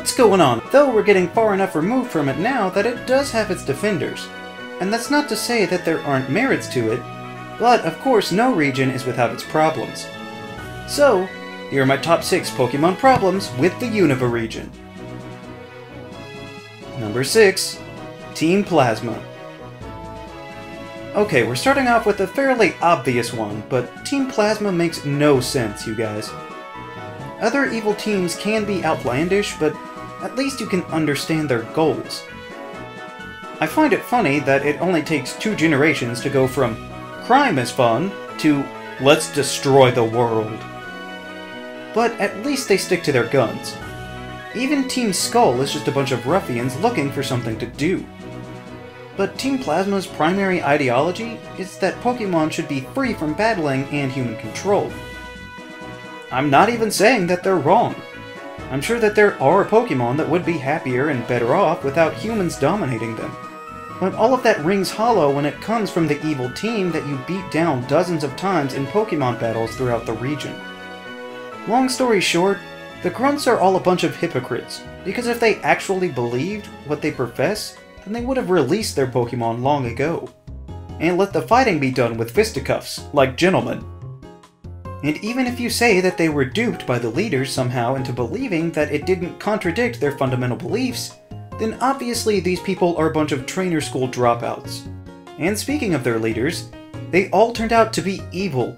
what's going on? Though we're getting far enough removed from it now that it does have its defenders. And that's not to say that there aren't merits to it, but of course no region is without its problems. So, here are my top 6 Pokemon problems with the Unova region. Number 6. Team Plasma. Okay, we're starting off with a fairly obvious one, but Team Plasma makes no sense, you guys. Other evil teams can be outlandish, but at least you can understand their goals. I find it funny that it only takes 2 generations to go from crime is fun to let's destroy the world. But at least they stick to their guns. Even Team Skull is just a bunch of ruffians looking for something to do. But Team Plasma's primary ideology is that Pokemon should be free from battling and human control. I'm not even saying that they're wrong. I'm sure that there are Pokemon that would be happier and better off without humans dominating them. But all of that rings hollow when it comes from the evil team that you beat down dozens of times in Pokemon battles throughout the region. Long story short, the Grunts are all a bunch of hypocrites, because if they actually believed what they profess, then they would have released their Pokemon long ago, and let the fighting be done with fisticuffs, like gentlemen. And even if you say that they were duped by the leaders somehow into believing that it didn't contradict their fundamental beliefs, then obviously these people are a bunch of trainer school dropouts. And speaking of their leaders, they all turned out to be evil,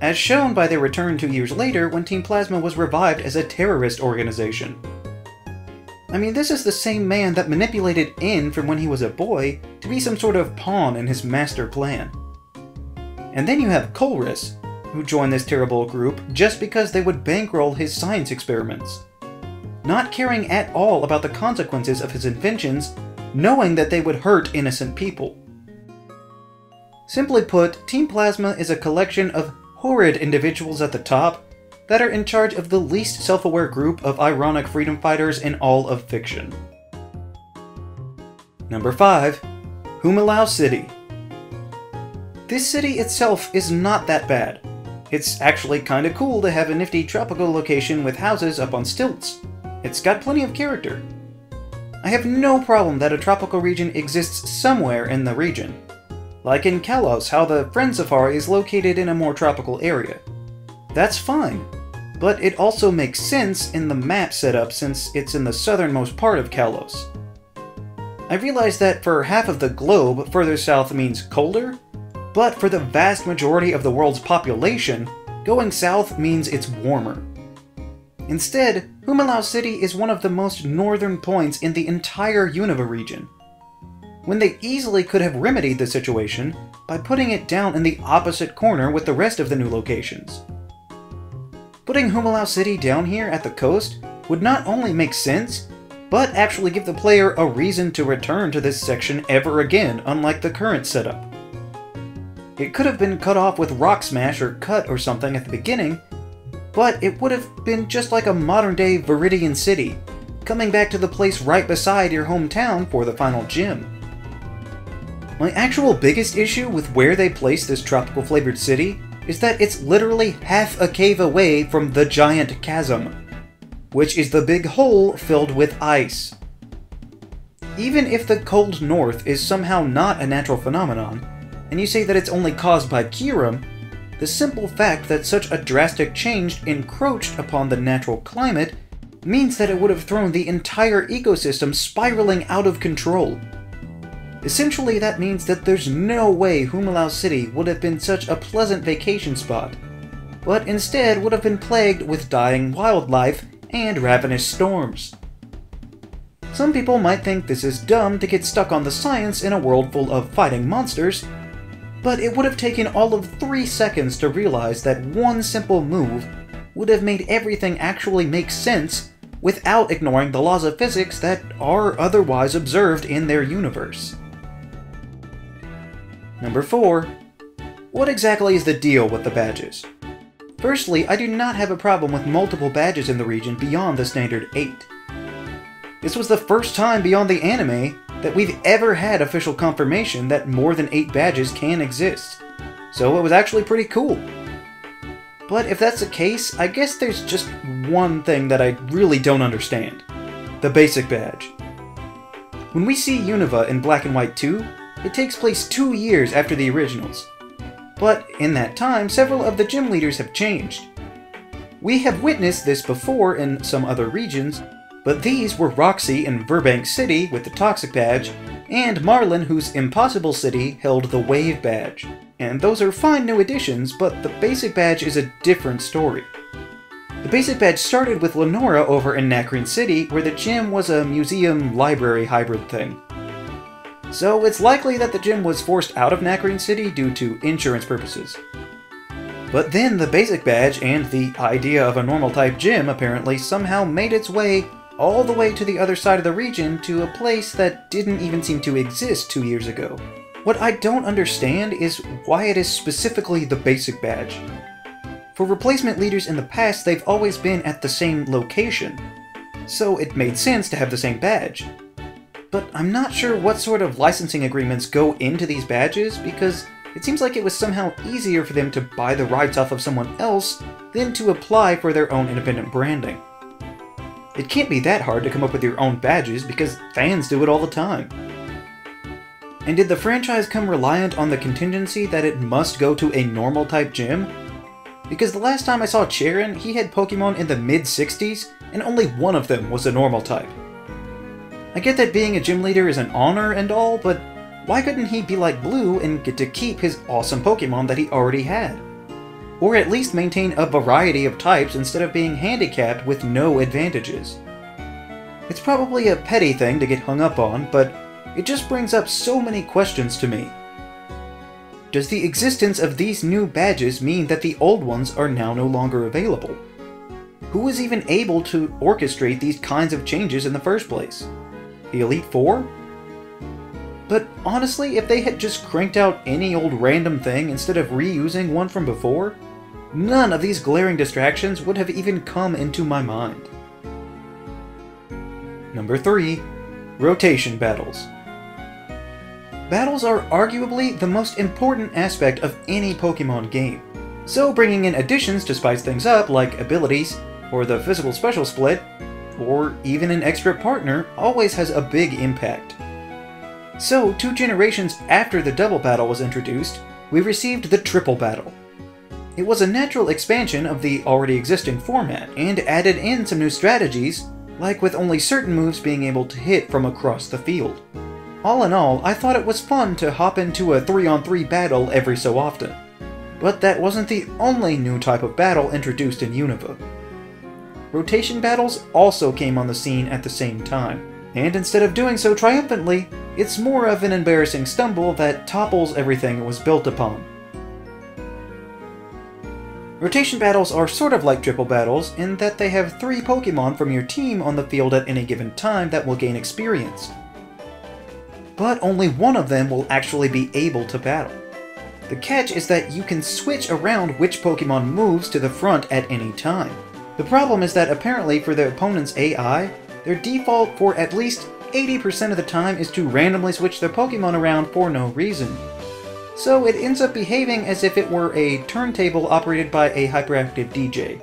as shown by their return 2 years later when Team Plasma was revived as a terrorist organization. I mean, this is the same man that manipulated N from when he was a boy to be some sort of pawn in his master plan. And then you have Colress, who joined this terrible group just because they would bankroll his science experiments, not caring at all about the consequences of his inventions, knowing that they would hurt innocent people. Simply put, Team Plasma is a collection of horrid individuals at the top that are in charge of the least self-aware group of ironic freedom fighters in all of fiction. Number 5. Humilau City. This city itself is not that bad. It's actually kinda cool to have a nifty tropical location with houses up on stilts. It's got plenty of character. I have no problem that a tropical region exists somewhere in the region. Like in Kalos, how the Friend Safari is located in a more tropical area. That's fine, but it also makes sense in the map setup since it's in the southernmost part of Kalos. I realize that for half of the globe, further south means colder, but for the vast majority of the world's population, going south means it's warmer. Instead, Humilau City is one of the most northern points in the entire Unova region, when they easily could have remedied the situation by putting it down in the opposite corner with the rest of the new locations. Putting Humilau City down here at the coast would not only make sense, but actually give the player a reason to return to this section ever again, unlike the current setup. It could have been cut off with Rock Smash or Cut or something at the beginning, but it would have been just like a modern-day Viridian City, coming back to the place right beside your hometown for the final gym. My actual biggest issue with where they place this tropical-flavored city is that it's literally half a cave away from the giant chasm, which is the big hole filled with ice. Even if the cold north is somehow not a natural phenomenon, and you say that it's only caused by Kyurem, the simple fact that such a drastic change encroached upon the natural climate means that it would have thrown the entire ecosystem spiraling out of control. Essentially, that means that there's no way Humilau City would have been such a pleasant vacation spot, but instead would have been plagued with dying wildlife and ravenous storms. Some people might think this is dumb to get stuck on the science in a world full of fighting monsters, but it would have taken all of 3 seconds to realize that one simple move would have made everything actually make sense without ignoring the laws of physics that are otherwise observed in their universe. Number 4. What exactly is the deal with the badges? Firstly, I do not have a problem with multiple badges in the region beyond the standard 8. This was the first time beyond the anime that we've ever had official confirmation that more than 8 badges can exist, so it was actually pretty cool. But if that's the case, I guess there's just one thing that I really don't understand. The Basic Badge. When we see Unova in Black and White 2, it takes place 2 years after the originals. But in that time, several of the gym leaders have changed. We have witnessed this before in some other regions, but these were Roxy in Burbank City with the Toxic Badge, and Marlin, whose Impossible City held the Wave Badge. And those are fine new additions, but the Basic Badge is a different story. The Basic Badge started with Lenora over in Nacrene City, where the gym was a museum-library hybrid thing. So it's likely that the gym was forced out of Nacrene City due to insurance purposes. But then the Basic Badge and the idea of a normal-type gym apparently somehow made its way all the way to the other side of the region to a place that didn't even seem to exist 2 years ago. What I don't understand is why it is specifically the Basic Badge. For replacement leaders in the past, they've always been at the same location, so it made sense to have the same badge. But I'm not sure what sort of licensing agreements go into these badges, because it seems like it was somehow easier for them to buy the rights off of someone else than to apply for their own independent branding. It can't be that hard to come up with your own badges, because fans do it all the time. And did the franchise come reliant on the contingency that it must go to a normal-type gym? Because the last time I saw Charon, he had Pokemon in the mid-60s, and only one of them was a normal type. I get that being a gym leader is an honor and all, but why couldn't he be like Blue and get to keep his awesome Pokemon that he already had? Or at least maintain a variety of types instead of being handicapped with no advantages. It's probably a petty thing to get hung up on, but it just brings up so many questions to me. Does the existence of these new badges mean that the old ones are now no longer available? Who was even able to orchestrate these kinds of changes in the first place? The Elite Four? But honestly, if they had just cranked out any old random thing instead of reusing one from before, none of these glaring distractions would have even come into my mind. Number 3. Rotation Battles. Battles are arguably the most important aspect of any Pokemon game, so bringing in additions to spice things up like abilities, or the physical special split, or even an extra partner always has a big impact. So, 2 generations after the Double Battle was introduced, we received the Triple Battle. It was a natural expansion of the already existing format, and added in some new strategies, like with only certain moves being able to hit from across the field. All in all, I thought it was fun to hop into a 3-on-3 battle every so often. But that wasn't the only new type of battle introduced in Unova. Rotation battles also came on the scene at the same time, and instead of doing so triumphantly, it's more of an embarrassing stumble that topples everything it was built upon. Rotation battles are sort of like triple battles in that they have 3 Pokemon from your team on the field at any given time that will gain experience. But only one of them will actually be able to battle. The catch is that you can switch around which Pokemon moves to the front at any time. The problem is that apparently for the opponent's AI, their default for at least 80% of the time is to randomly switch their Pokemon around for no reason. So it ends up behaving as if it were a turntable operated by a hyperactive DJ.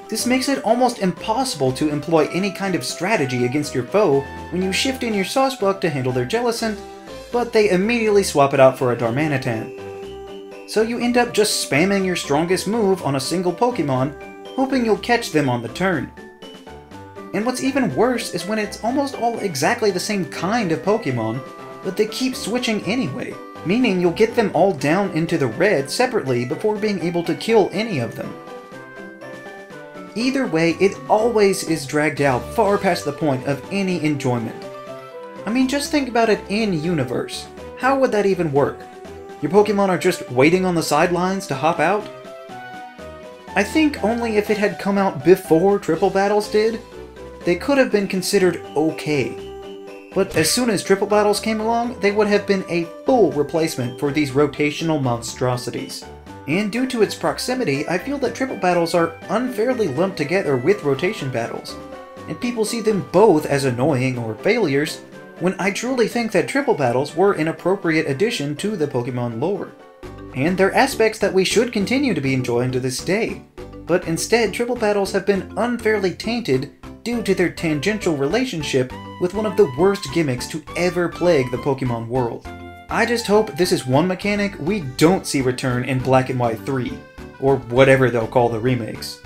This makes it almost impossible to employ any kind of strategy against your foe when you shift in your Sawsbuck to handle their Jellicent, but they immediately swap it out for a Darmanitan. So you end up just spamming your strongest move on a single Pokemon, hoping you'll catch them on the turn. And what's even worse is when it's almost all exactly the same kind of Pokemon, but they keep switching anyway, meaning you'll get them all down into the red separately before being able to kill any of them. Either way, it always is dragged out far past the point of any enjoyment. I mean, just think about it in Universe. How would that even work? Your Pokemon are just waiting on the sidelines to hop out? I think only if it had come out before Triple Battles did, they could have been considered okay. But as soon as Triple Battles came along, they would have been a full replacement for these rotational monstrosities. And due to its proximity, I feel that Triple Battles are unfairly lumped together with Rotation Battles, and people see them both as annoying or failures, when I truly think that Triple Battles were an appropriate addition to the Pokemon lore. And they're aspects that we should continue to be enjoying to this day, but instead Triple Battles have been unfairly tainted due to their tangential relationship with one of the worst gimmicks to ever plague the Pokemon world. I just hope this is one mechanic we don't see return in Black and White 3, or whatever they'll call the remakes.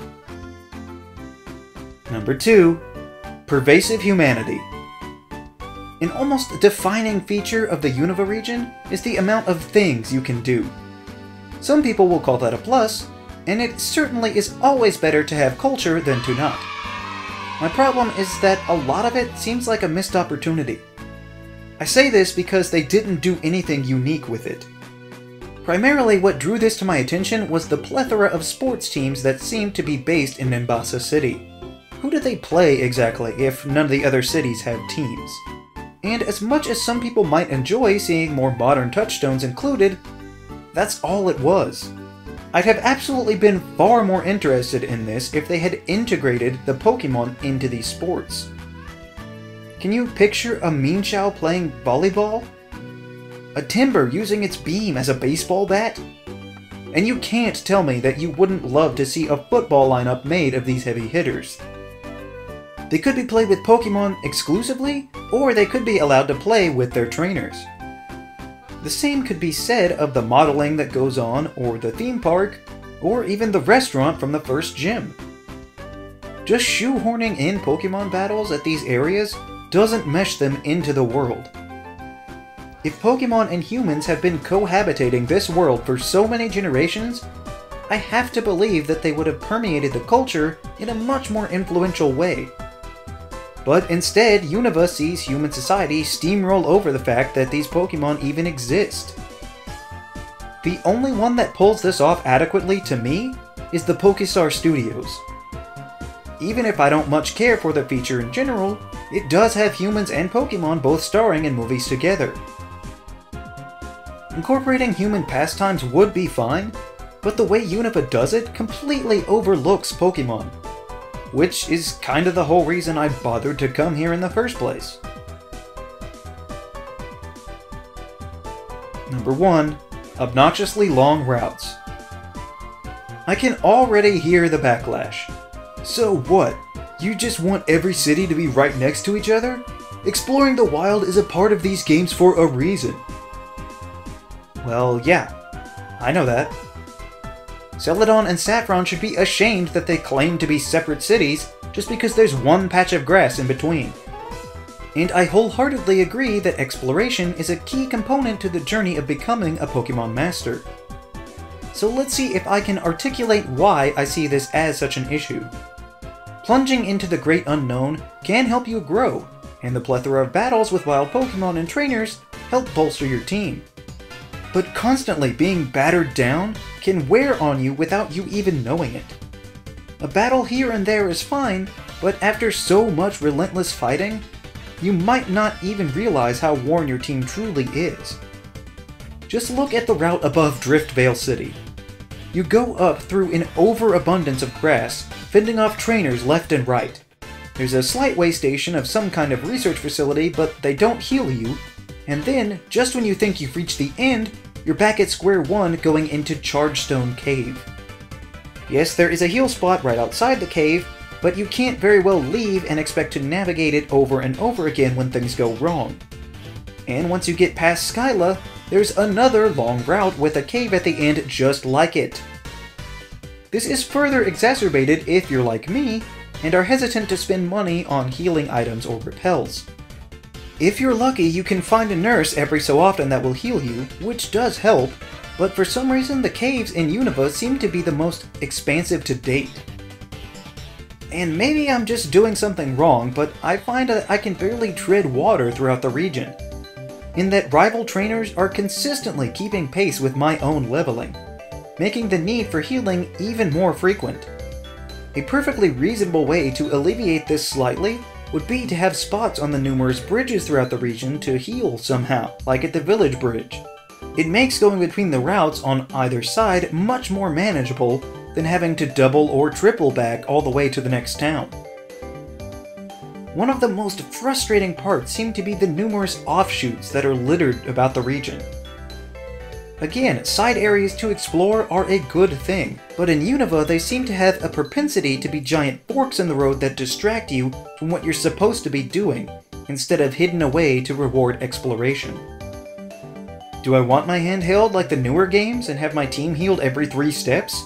Number 2. Pervasive humanity. An almost defining feature of the Unova region is the amount of things you can do. Some people will call that a plus, and it certainly is always better to have culture than to not. My problem is that a lot of it seems like a missed opportunity. I say this because they didn't do anything unique with it. Primarily what drew this to my attention was the plethora of sports teams that seemed to be based in Nimbasa City. Who do they play exactly if none of the other cities have teams? And as much as some people might enjoy seeing more modern touchstones included, that's all it was. I'd have absolutely been far more interested in this if they had integrated the Pokemon into these sports. Can you picture a Mienshao playing volleyball? A Timber using its beam as a baseball bat? And you can't tell me that you wouldn't love to see a football lineup made of these heavy hitters. They could be played with Pokemon exclusively, or they could be allowed to play with their trainers. The same could be said of the modeling that goes on, or the theme park, or even the restaurant from the first gym. Just shoehorning in Pokemon battles at these areas doesn't mesh them into the world. If Pokemon and humans have been cohabitating this world for so many generations, I have to believe that they would have permeated the culture in a much more influential way. But instead, Unova sees human society steamroll over the fact that these Pokemon even exist. The only one that pulls this off adequately to me is the Pokestar Studios. Even if I don't much care for the feature in general, it does have humans and Pokemon both starring in movies together. Incorporating human pastimes would be fine, but the way Unova does it completely overlooks Pokemon, which is kind of the whole reason I bothered to come here in the first place. Number 1. Obnoxiously long routes. I can already hear the backlash. So what? You just want every city to be right next to each other? Exploring the wild is a part of these games for a reason. Well, yeah, I know that. Celadon and Saffron should be ashamed that they claim to be separate cities just because there's one patch of grass in between. And I wholeheartedly agree that exploration is a key component to the journey of becoming a Pokemon Master. So let's see if I can articulate why I see this as such an issue. Plunging into the great unknown can help you grow, and the plethora of battles with wild Pokemon and trainers help bolster your team. But constantly being battered down can wear on you without you even knowing it. A battle here and there is fine, but after so much relentless fighting, you might not even realize how worn your team truly is. Just look at the route above Driftvale City. You go up through an overabundance of grass, fending off trainers left and right. There's a slight way station of some kind of research facility, but they don't heal you, and then, just when you think you've reached the end, you're back at square one going into Chargestone Cave. Yes, there is a heal spot right outside the cave, but you can't very well leave and expect to navigate it over and over again when things go wrong. And once you get past Skyla, there's another long route with a cave at the end just like it. This is further exacerbated if you're like me, and are hesitant to spend money on healing items or repels. If you're lucky, you can find a nurse every so often that will heal you, which does help, but for some reason the caves in Unova seem to be the most expansive to date. And maybe I'm just doing something wrong, but I find that I can barely tread water throughout the region, in that rival trainers are consistently keeping pace with my own leveling, making the need for healing even more frequent. A perfectly reasonable way to alleviate this slightly would be to have spots on the numerous bridges throughout the region to heal somehow, like at the village bridge. It makes going between the routes on either side much more manageable than having to double or triple back all the way to the next town. One of the most frustrating parts seem to be the numerous offshoots that are littered about the region. Again, side areas to explore are a good thing, but in Unova they seem to have a propensity to be giant forks in the road that distract you from what you're supposed to be doing, instead of hidden away to reward exploration. Do I want my hand held like the newer games and have my team healed every 3 steps?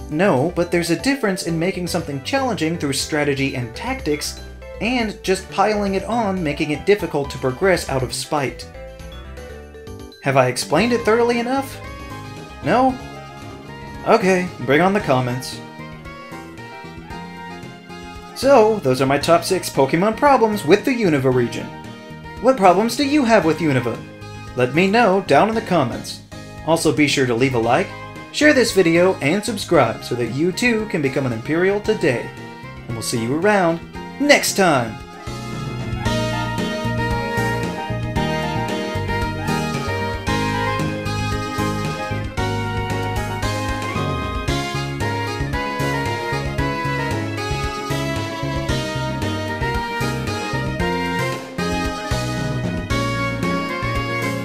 No, but there's a difference in making something challenging through strategy and tactics, and just piling it on, making it difficult to progress out of spite. Have I explained it thoroughly enough? No? Okay, bring on the comments. So, those are my top 6 Pokemon problems with the Unova region. What problems do you have with Unova? Let me know down in the comments. Also be sure to leave a like, share this video, and subscribe so that you too can become an Imperial today. And we'll see you around next time!